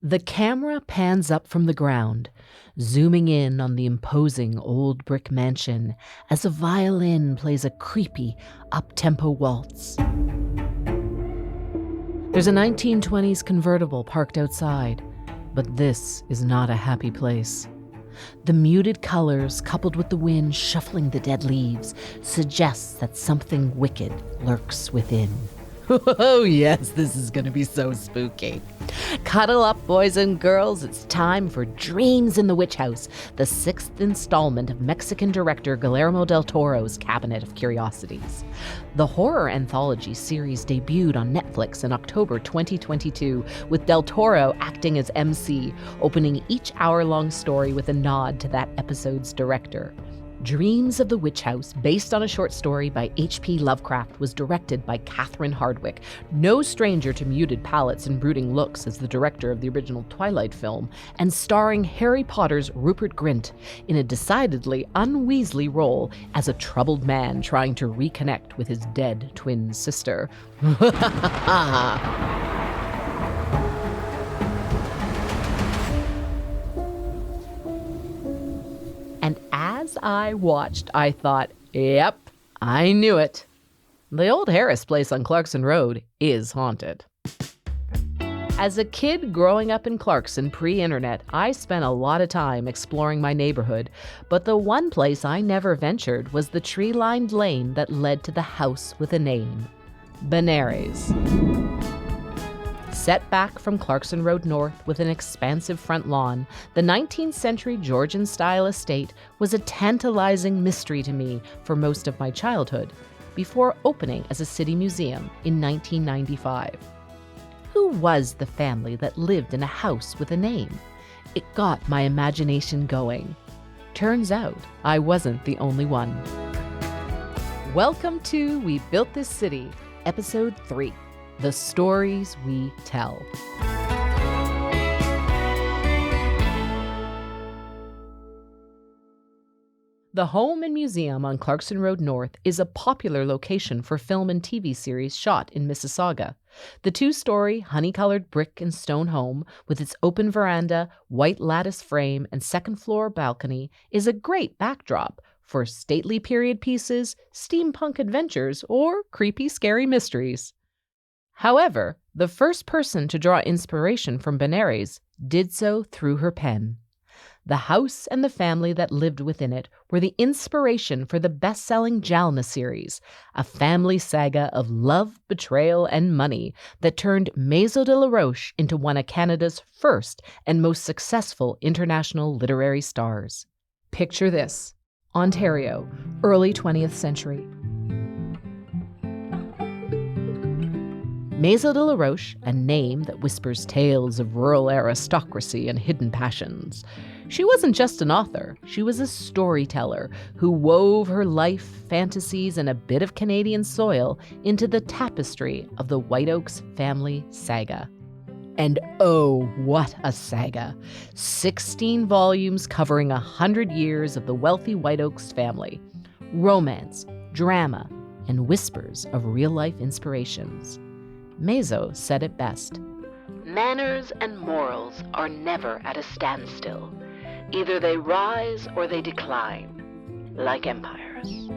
The camera pans up from the ground, zooming in on the imposing old brick mansion as a violin plays a creepy, up-tempo waltz. There's a 1920s convertible parked outside, but this is not a happy place. The muted colors, coupled with the wind shuffling the dead leaves, suggests that something wicked lurks within. Oh yes, this is going to be so spooky. Cuddle up, boys and girls. It's time for Dreams in the Witch House, the 6th installment of Mexican director Guillermo del Toro's Cabinet of Curiosities. The horror anthology series debuted on Netflix in October 2022, with Del Toro acting as MC, opening each hour-long story with a nod to that episode's director. Dreams of the Witch House, based on a short story by H.P. Lovecraft, was directed by Catherine Hardwicke, no stranger to muted palettes and brooding looks as the director of the original Twilight film, and starring Harry Potter's Rupert Grint in a decidedly un-Weasley role as a troubled man trying to reconnect with his dead twin sister. And as I watched, I thought, yep, I knew it. The old Harris place on Clarkson Road is haunted. As a kid growing up in Clarkson pre-internet, I spent a lot of time exploring my neighborhood, but the one place I never ventured was the tree-lined lane that led to the house with a name, Benares. Set back from Clarkson Road North with an expansive front lawn, the 19th century Georgian-style estate was a tantalizing mystery to me for most of my childhood, before opening as a city museum in 1995. Who was the family that lived in a house with a name? It got my imagination going. Turns out I wasn't the only one. Welcome to We Built This City, Episode 3. The Stories We Tell. The home and museum on Clarkson Road North is a popular location for film and TV series shot in Mississauga. The 2-story, honey-colored brick and stone home, with its open veranda, white lattice frame, and second-floor balcony, is a great backdrop for stately period pieces, steampunk adventures, or creepy, scary mysteries. However, the first person to draw inspiration from Benares did so through her pen. The house and the family that lived within it were the inspiration for the best-selling Jalna series, a family saga of love, betrayal, and money that turned Mazo de la Roche into one of Canada's first and most successful international literary stars. Picture this: Ontario, early 20th century. Mazo de la Roche, a name that whispers tales of rural aristocracy and hidden passions. She wasn't just an author, she was a storyteller who wove her life, fantasies, and a bit of Canadian soil into the tapestry of the White Oaks family saga. And oh, what a saga! 16 volumes covering 100 years of the wealthy White Oaks family. Romance, drama, and whispers of real-life inspirations. Mazo said it best. Manners and morals are never at a standstill. Either they rise or they decline, like empires.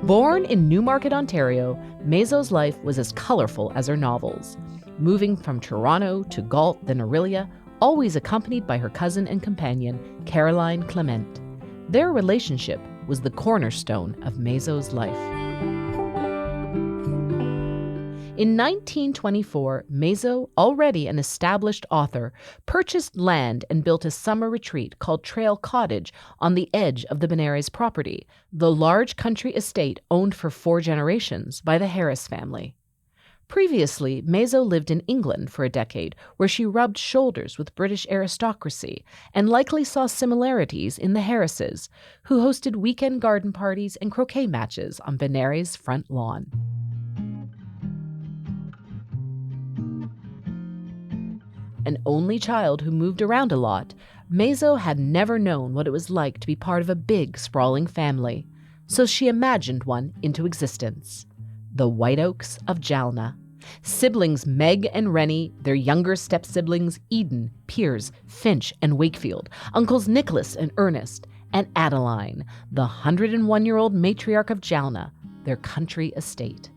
Born in Newmarket, Ontario, Mazo's life was as colorful as her novels. Moving from Toronto to Galt, then Orillia, always accompanied by her cousin and companion, Caroline Clement. Their relationship was the cornerstone of Mazo's life. In 1924, Mazo, already an established author, purchased land and built a summer retreat called Trail Cottage on the edge of the Benares property, the large country estate owned for 4 generations by the Harris family. Previously, Mazo lived in England for a decade, where she rubbed shoulders with British aristocracy and likely saw similarities in the Harrises, who hosted weekend garden parties and croquet matches on Benares' front lawn. An only child who moved around a lot, Mazo had never known what it was like to be part of a big, sprawling family, so she imagined one into existence. The White Oaks of Jalna. Siblings Meg and Rennie, their younger step-siblings Eden, Piers, Finch, and Wakefield, uncles Nicholas and Ernest, and Adeline, the 101-year-old matriarch of Jalna, their country estate.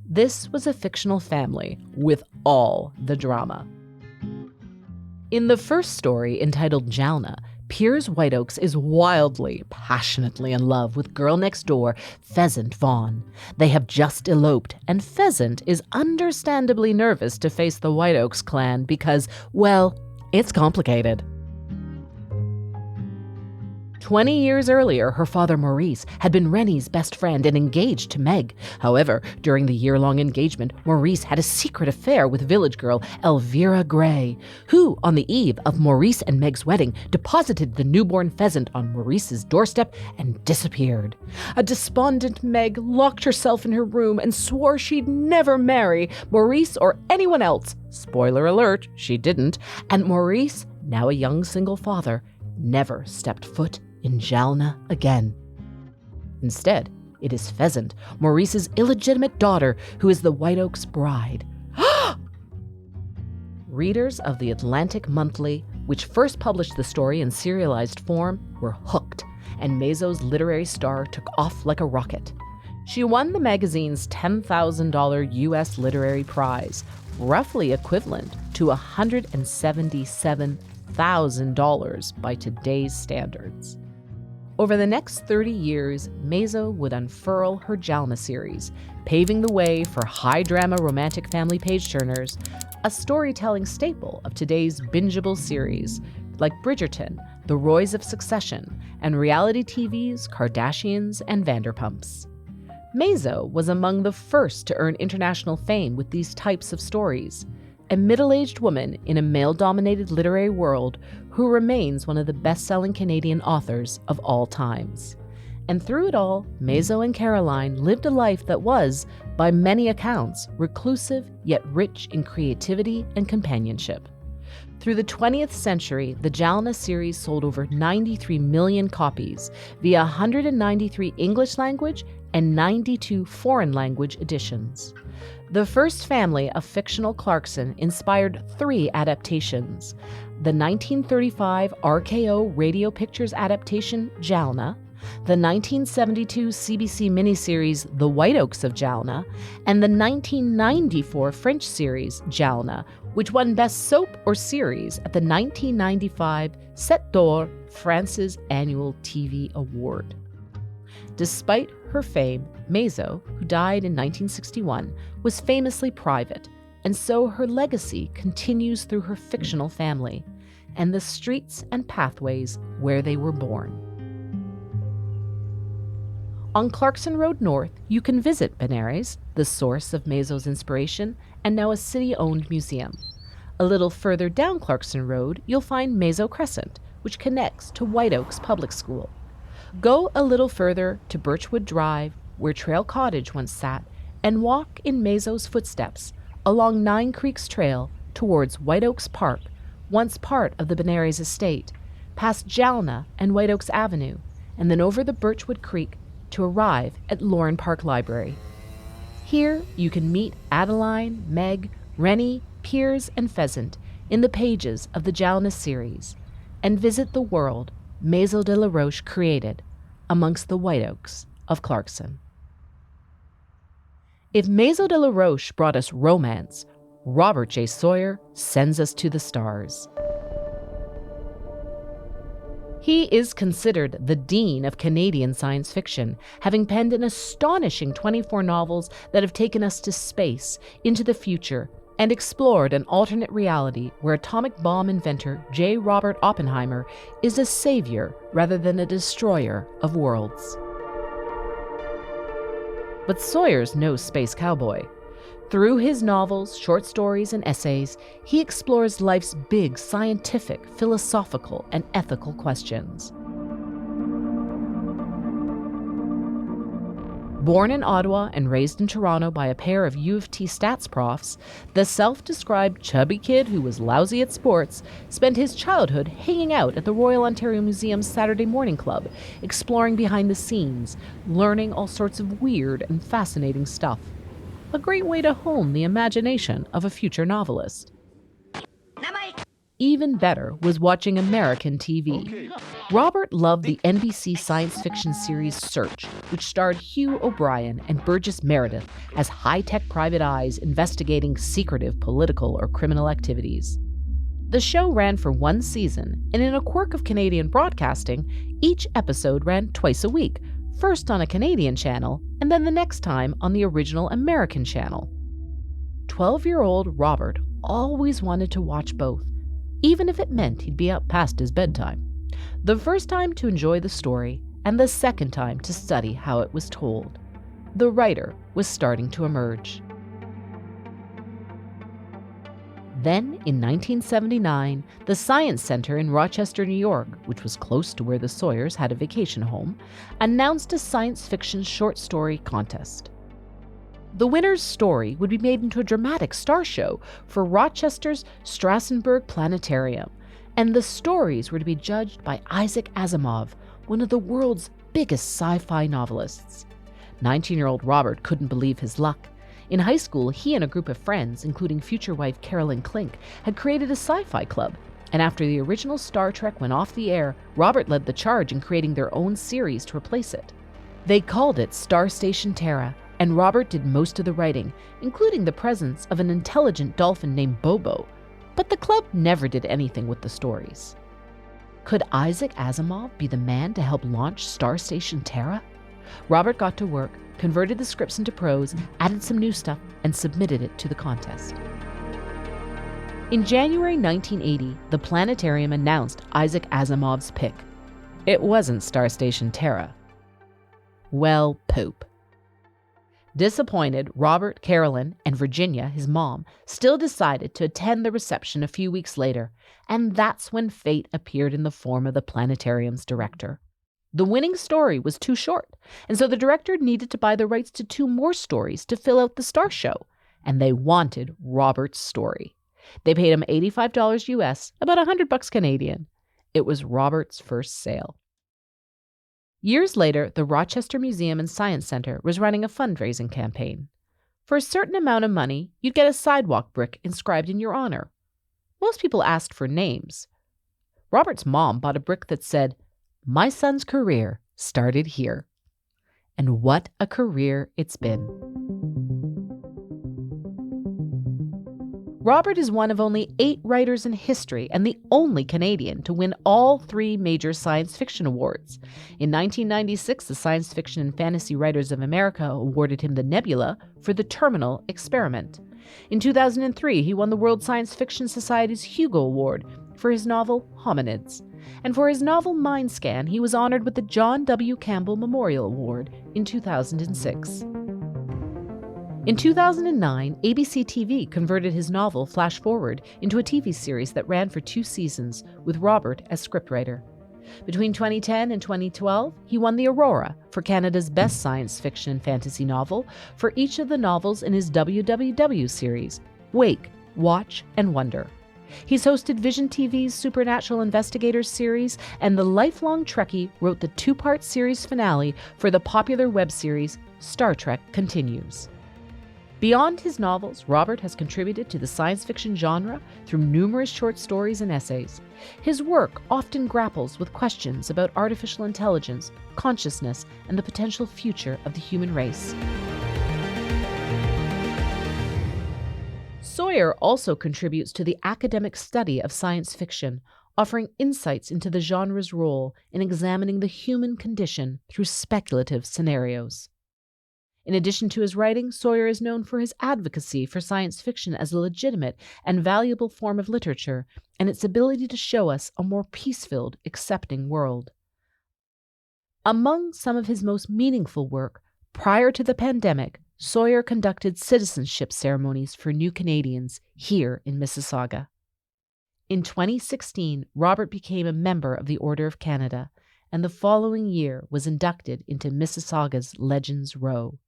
This was a fictional family with all the drama. In the first story, entitled Jalna, Piers Whiteoaks is wildly, passionately in love with girl next door, Pheasant Vaughn. They have just eloped, and Pheasant is understandably nervous to face the Whiteoaks clan because, well, it's complicated. 20 years earlier, her father Maurice had been Rennie's best friend and engaged to Meg. However, during the year-long engagement, Maurice had a secret affair with village girl Elvira Gray, who, on the eve of Maurice and Meg's wedding, deposited the newborn pheasant on Maurice's doorstep and disappeared. A despondent Meg locked herself in her room and swore she'd never marry Maurice or anyone else. Spoiler alert, she didn't. And Maurice, now a young single father, never stepped foot in Jalna again. Instead, it is Pheasant, Maurice's illegitimate daughter, who is the Whiteoaks' bride. Readers of the Atlantic Monthly, which first published the story in serialized form, were hooked, and Mazo's literary star took off like a rocket. She won the magazine's $10,000 U.S. literary prize, roughly equivalent to $177,000 by today's standards. Over the next 30 years, Mazo would unfurl her Jalna series, paving the way for high-drama romantic family page-turners, a storytelling staple of today's bingeable series, like Bridgerton, The Roys of Succession, and reality TV's Kardashians and Vanderpumps. Mazo was among the first to earn international fame with these types of stories, a middle-aged woman in a male-dominated literary world who remains one of the best-selling Canadian authors of all times. And through it all, Mazo and Caroline lived a life that was, by many accounts, reclusive yet rich in creativity and companionship. Through the 20th century, the Jalna series sold over 93 million copies via 193 English language and 92 foreign language editions. The first family of fictional Clarkson inspired 3 adaptations: the 1935 RKO Radio Pictures adaptation Jalna, the 1972 CBC miniseries The Whiteoaks of Jalna, and the 1994 French series Jalna, which won Best Soap or Series at the 1995 Set d'Or, France's annual TV award. Despite her fame, Mazo, who died in 1961, was famously private, and so her legacy continues through her fictional family and the streets and pathways where they were born. On Clarkson Road North, you can visit Benares, the source of Mazo's inspiration, and now a city-owned museum. A little further down Clarkson Road, you'll find Mazo Crescent, which connects to Whiteoaks Public School. Go a little further to Birchwood Drive, where Trail Cottage once sat, and walk in Mazo's footsteps along Nine Creeks Trail towards Whiteoaks Park, once part of the Benares estate, past Jalna and Whiteoaks Avenue, and then over the Birchwood Creek to arrive at Lauren Park Library. Here you can meet Adeline, Meg, Rennie, Piers, and Pheasant in the pages of the Jalna series, and visit the world Mazo de la Roche created amongst the Whiteoaks of Clarkson. If Mazo de la Roche brought us romance, Robert J. Sawyer sends us to the stars. He is considered the dean of Canadian science fiction, having penned an astonishing 24 novels that have taken us to space, into the future, and explored an alternate reality where atomic bomb inventor J. Robert Oppenheimer is a savior rather than a destroyer of worlds. But Sawyer's no space cowboy. Through his novels, short stories, and essays, he explores life's big scientific, philosophical, and ethical questions. Born in Ottawa and raised in Toronto by a pair of U of T stats profs, the self-described chubby kid who was lousy at sports spent his childhood hanging out at the Royal Ontario Museum's Saturday Morning Club, exploring behind the scenes, learning all sorts of weird and fascinating stuff. a great way to hone the imagination of a future novelist. Even better was watching American TV. Robert loved the NBC science fiction series Search, which starred Hugh O'Brien and Burgess Meredith as high-tech private eyes investigating secretive political or criminal activities. The show ran for one season, and in a quirk of Canadian broadcasting, each episode ran twice a week, first on a Canadian channel and then the next time on the original American channel. 12-year-old Robert always wanted to watch both, even if it meant he'd be up past his bedtime. The first time to enjoy the story, and the second time to study how it was told. The writer was starting to emerge. Then, in 1979, the Science Center in Rochester, New York, which was close to where the Sawyers had a vacation home, announced a science fiction short story contest. The winner's story would be made into a dramatic star show for Rochester's Strassenberg Planetarium, and the stories were to be judged by Isaac Asimov, one of the world's biggest sci-fi novelists. 19-year-old Robert couldn't believe his luck. In high school, he and a group of friends, including future wife Carolyn Klink, had created a sci-fi club, and after the original Star Trek went off the air, Robert led the charge in creating their own series to replace it. They called it Star Station Terra, and Robert did most of the writing, including the presence of an intelligent dolphin named Bobo, but the club never did anything with the stories. Could Isaac Asimov be the man to help launch Star Station Terra? Robert got to work, converted the scripts into prose, added some new stuff, and submitted it to the contest. In January 1980, the planetarium announced Isaac Asimov's pick. It wasn't Star Station Terra. Well, poop. Disappointed, Robert, Carolyn, and Virginia, his mom, still decided to attend the reception a few weeks later, and that's when fate appeared in the form of the planetarium's director. The winning story was too short, and so the director needed to buy the rights to 2 more stories to fill out the star show, and they wanted Robert's story. They paid him $85 US, about $100 Canadian. It was Robert's first sale. Years later, the Rochester Museum and Science Center was running a fundraising campaign. For a certain amount of money, you'd get a sidewalk brick inscribed in your honor. Most people asked for names. Robert's mom bought a brick that said, "My son's career started here." And what a career it's been. Robert is one of only 8 writers in history and the only Canadian to win all 3 major science fiction awards. In 1996, the Science Fiction and Fantasy Writers of America awarded him the Nebula for The Terminal Experiment. In 2003, he won the World Science Fiction Society's Hugo Award for his novel Hominids. And for his novel Mindscan, he was honored with the John W. Campbell Memorial Award in 2006. In 2009, ABC TV converted his novel Flash Forward into a TV series that ran for 2 seasons, with Robert as scriptwriter. Between 2010 and 2012, he won the Aurora for Canada's Best Science Fiction and Fantasy Novel for each of the novels in his WWW series, Wake, Watch, and Wonder. He's hosted Vision TV's Supernatural Investigators series, and the lifelong Trekkie wrote the 2-part series finale for the popular web series Star Trek Continues. Beyond his novels, Robert has contributed to the science fiction genre through numerous short stories and essays. His work often grapples with questions about artificial intelligence, consciousness, and the potential future of the human race. Sawyer also contributes to the academic study of science fiction, offering insights into the genre's role in examining the human condition through speculative scenarios. In addition to his writing, Sawyer is known for his advocacy for science fiction as a legitimate and valuable form of literature and its ability to show us a more peace-filled, accepting world. Among some of his most meaningful work, prior to the pandemic, Sawyer conducted citizenship ceremonies for new Canadians here in Mississauga. In 2016, Robert became a member of the Order of Canada, and the following year was inducted into Mississauga's Legends Row.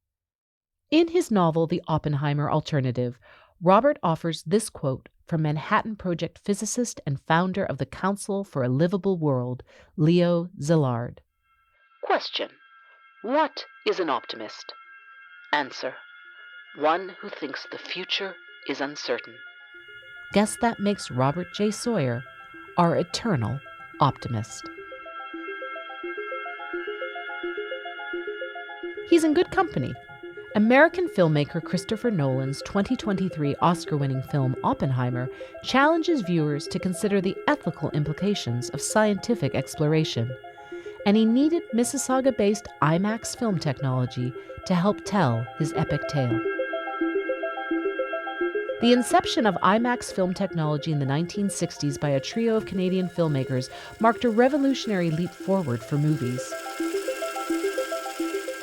In his novel, The Oppenheimer Alternative, Robert offers this quote from Manhattan Project physicist and founder of the Council for a Livable World, Leo Szilard. Question: what is an optimist? Answer: one who thinks the future is uncertain. Guess that makes Robert J. Sawyer our eternal optimist. He's in good company. American filmmaker Christopher Nolan's 2023 Oscar-winning film Oppenheimer challenges viewers to consider the ethical implications of scientific exploration, and he needed Mississauga-based IMAX film technology to help tell his epic tale. The inception of IMAX film technology in the 1960s by a trio of Canadian filmmakers marked a revolutionary leap forward for movies.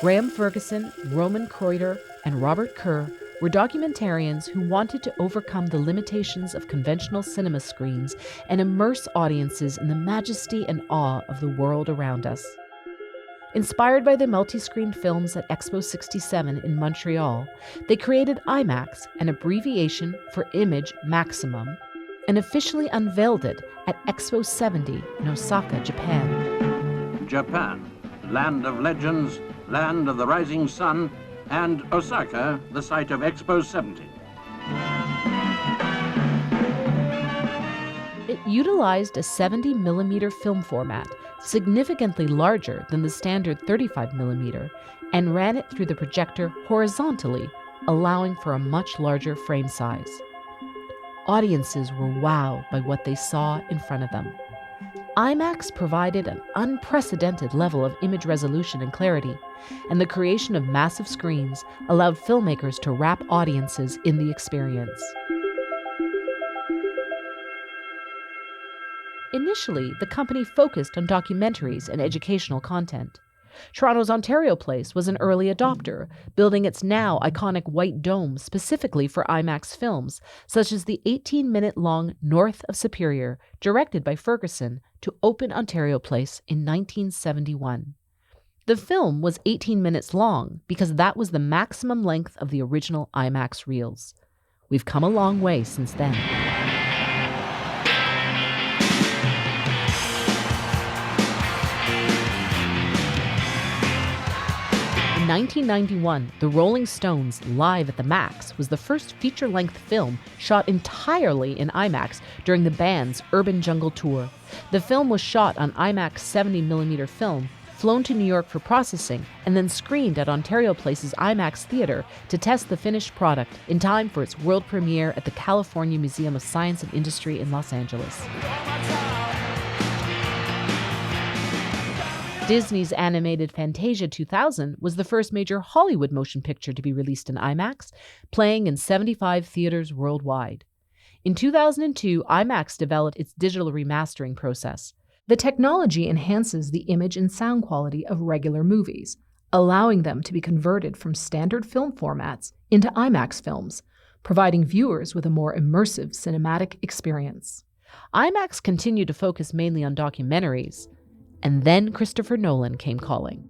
Graham Ferguson, Roman Kreuter, and Robert Kerr were documentarians who wanted to overcome the limitations of conventional cinema screens and immerse audiences in the majesty and awe of the world around us. Inspired by the multi-screened films at Expo 67 in Montreal, they created IMAX, an abbreviation for Image Maximum, and officially unveiled it at Expo 70 in Osaka, Japan. Japan, land of legends, land of the rising sun, and Osaka, the site of Expo 70. It utilized a 70mm film format, significantly larger than the standard 35mm, and ran it through the projector horizontally, allowing for a much larger frame size. Audiences were wowed by what they saw in front of them. IMAX provided an unprecedented level of image resolution and clarity, and the creation of massive screens allowed filmmakers to wrap audiences in the experience. Initially, the company focused on documentaries and educational content. Toronto's Ontario Place was an early adopter, building its now iconic white dome specifically for IMAX films, such as the 18-minute-long North of Superior, directed by Ferguson, to open Ontario Place in 1971. The film was 18 minutes long because that was the maximum length of the original IMAX reels. We've come a long way since then. In 1991, The Rolling Stones' Live at the Max was the first feature-length film shot entirely in IMAX during the band's Urban Jungle tour. The film was shot on IMAX 70mm film, flown to New York for processing, and then screened at Ontario Place's IMAX Theatre to test the finished product in time for its world premiere at the California Museum of Science and Industry in Los Angeles. Disney's animated Fantasia 2000 was the first major Hollywood motion picture to be released in IMAX, playing in 75 theaters worldwide. In 2002, IMAX developed its digital remastering process. The technology enhances the image and sound quality of regular movies, allowing them to be converted from standard film formats into IMAX films, providing viewers with a more immersive cinematic experience. IMAX continued to focus mainly on documentaries, and then Christopher Nolan came calling.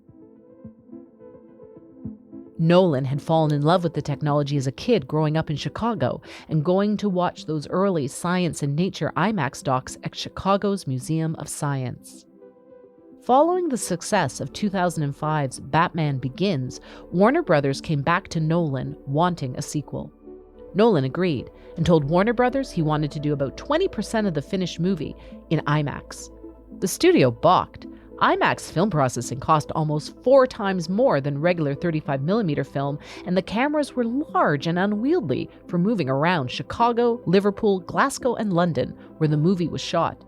Nolan had fallen in love with the technology as a kid growing up in Chicago and going to watch those early science and nature IMAX docs at Chicago's Museum of Science. Following the success of 2005's Batman Begins, Warner Brothers came back to Nolan wanting a sequel. Nolan agreed and told Warner Brothers he wanted to do about 20% of the finished movie in IMAX. The studio balked. IMAX film processing cost almost 4 times more than regular 35mm film, and the cameras were large and unwieldy for moving around Chicago, Liverpool, Glasgow, and London, where the movie was shot.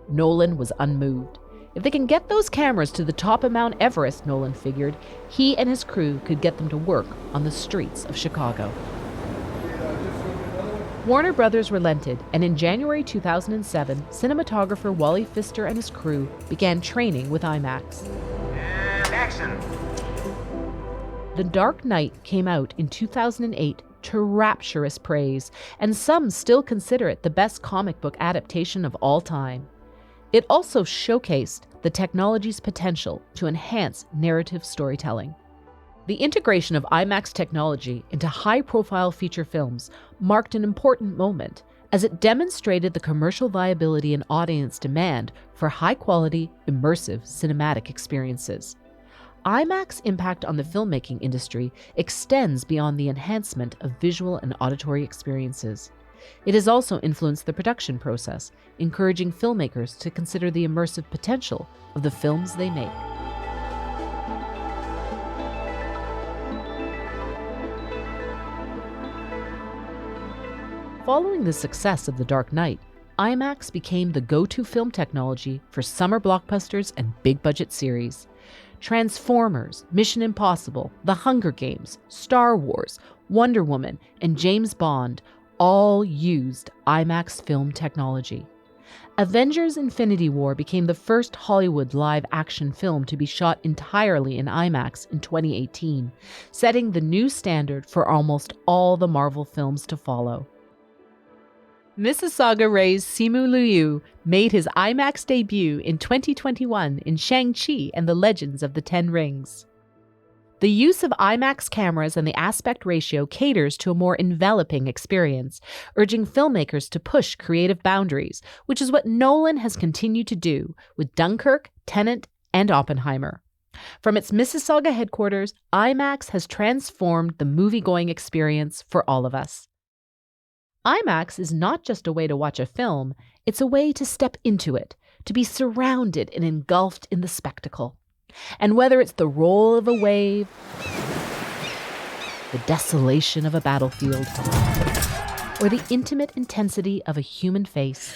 Nolan was unmoved. If they can get those cameras to the top of Mount Everest, Nolan figured, he and his crew could get them to work on the streets of Chicago. Warner Brothers relented, and in January 2007, cinematographer Wally Pfister and his crew began training with IMAX. And action! The Dark Knight came out in 2008 to rapturous praise, and some still consider it the best comic book adaptation of all time. It also showcased the technology's potential to enhance narrative storytelling. The integration of IMAX technology into high-profile feature films marked an important moment, as it demonstrated the commercial viability and audience demand for high-quality, immersive cinematic experiences. IMAX impact on the filmmaking industry extends beyond the enhancement of visual and auditory experiences. It has also influenced the production process, encouraging filmmakers to consider the immersive potential of the films they make. Following the success of The Dark Knight, IMAX became the go-to film technology for summer blockbusters and big-budget series. Transformers, Mission Impossible, The Hunger Games, Star Wars, Wonder Woman, and James Bond all used IMAX film technology. Avengers: Infinity War became the first Hollywood live-action film to be shot entirely in IMAX in 2018, setting the new standard for almost all the Marvel films to follow. Mississauga-raised Simu Liu made his IMAX debut in 2021 in Shang-Chi and the Legends of the Ten Rings. The use of IMAX cameras and the aspect ratio caters to a more enveloping experience, urging filmmakers to push creative boundaries, which is what Nolan has continued to do with Dunkirk, Tenet, and Oppenheimer. From its Mississauga headquarters, IMAX has transformed the movie-going experience for all of us. IMAX is not just a way to watch a film, it's a way to step into it, to be surrounded and engulfed in the spectacle. And whether it's the roll of a wave, the desolation of a battlefield, or the intimate intensity of a human face,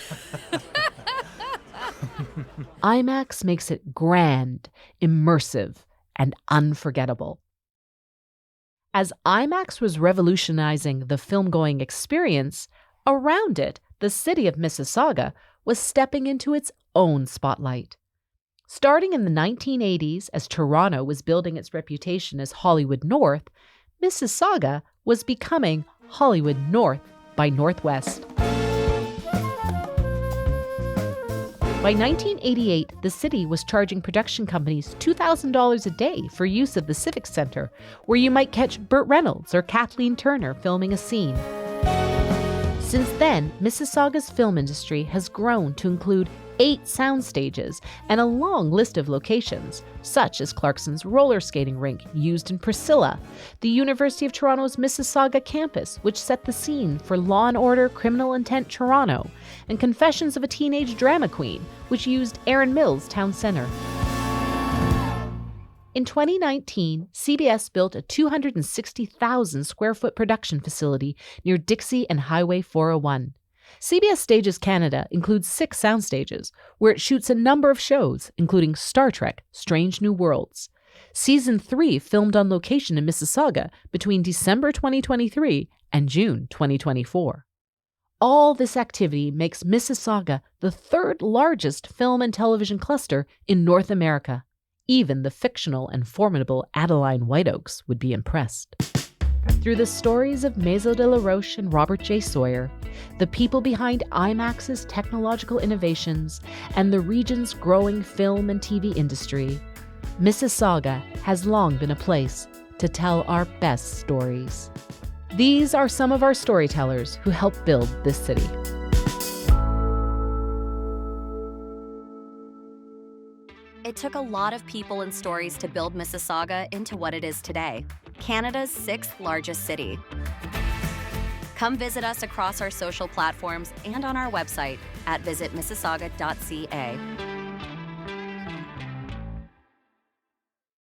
IMAX makes it grand, immersive, and unforgettable. As IMAX was revolutionizing the film-going experience, around it, the city of Mississauga was stepping into its own spotlight. Starting in the 1980s, as Toronto was building its reputation as Hollywood North, Mississauga was becoming Hollywood North by Northwest. By 1988, the city was charging production companies $2,000 a day for use of the Civic Center, where you might catch Burt Reynolds or Kathleen Turner filming a scene. Since then, Mississauga's film industry has grown to include 8 sound stages and a long list of locations, such as Clarkson's roller skating rink used in Priscilla, the University of Toronto's Mississauga campus, which set the scene for Law & Order: Criminal Intent Toronto, and Confessions of a Teenage Drama Queen, which used Erin Mills Town Centre. In 2019, CBS built a 260,000 square foot production facility near Dixie and Highway 401. CBS Stages Canada includes 6 sound stages, where it shoots a number of shows, including Star Trek: Strange New Worlds. Season 3 filmed on location in Mississauga between December 2023 and June 2024. All this activity makes Mississauga the 3rd largest film and television cluster in North America. Even the fictional and formidable Adeline White Oaks would be impressed. Through the stories of Mazo de la Roche and Robert J. Sawyer, the people behind IMAX's technological innovations, and the region's growing film and TV industry, Mississauga has long been a place to tell our best stories. These are some of our storytellers who helped build this city. It took a lot of people and stories to build Mississauga into what it is today, Canada's 6th largest city. Come visit us across our social platforms and on our website at visitmississauga.ca.